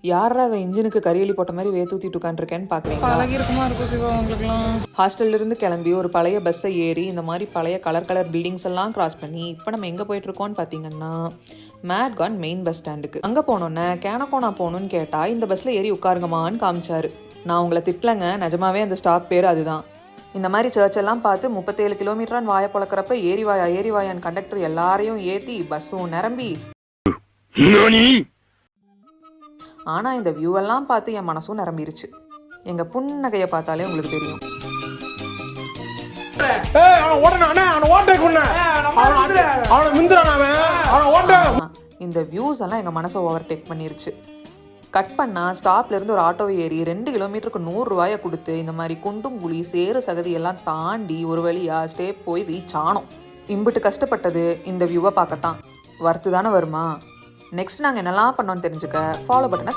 யாரா அவன் இன்ஜினுக்கு கரியலி போட்ட மாதிரி வேத்தூத்திட்டு உட்காந்துருக்கேன்னு பார்க்குறீங்களா? ஹாஸ்டல்ல இருந்து கிளம்பி ஒரு பழைய பஸ்ஸை ஏறி இந்த மாதிரி பழைய கலர் பில்டிங்ஸ் எல்லாம் கிராஸ் பண்ணி இப்போ நம்ம எங்கே போயிட்டு இருக்கோம்னு பார்த்தீங்கன்னா மேட்கான் மெயின் பஸ் ஸ்டாண்டுக்கு. அங்கே போனோன்னே கேனகோனா போகணுன்னு கேட்டால் இந்த பஸ்ஸில் ஏறி உட்காருங்கம்மான்னு காமிச்சாரு. நான் உங்களை திட்டலைங்க, நிஜமாவே அந்த ஸ்டாப் பேர் அதுதான். இந்த மாதிரி சர்ச் எல்லாம் பார்த்து 37 கிலோமீட்டரான்னு வாயை பழக்கிறப்ப ஏறி வாயான்னு கண்டக்டர் எல்லாரையும் ஏற்றி பஸ்ஸும் நிரம்பி. ஆனா இந்த வியூவெல்லாம் பார்த்து என் மனசும் நிரம்பிருச்சு. எங்க புன்னகையை பார்த்தாலே உங்களுக்கு தெரியும். இந்த வியூஸ் எல்லாம் எங்க மனசை ஓவர்டேக் பண்ணிருச்சு. கட் பண்ணா ஸ்டாப்ல இருந்து ஒரு ஆட்டோவை ஏறி 2 கிலோமீட்டருக்கு 100 ரூபாயை கொடுத்து இந்த மாதிரி குண்டும் குழி சேறு சகதி எல்லாம் தாண்டி ஒரு வழியா ஸ்டே போய் ரீச் ஆனோம். இம்பிட்டு கஷ்டப்பட்டது இந்த வியூவை பார்க்கத்தான். வர்த்து தானே வருமா? நெக்ஸ்ட் நாங்கள் என்னெல்லாம் பண்ணோன்னு தெரிஞ்சுக்க ஃபாலோ பட்டனை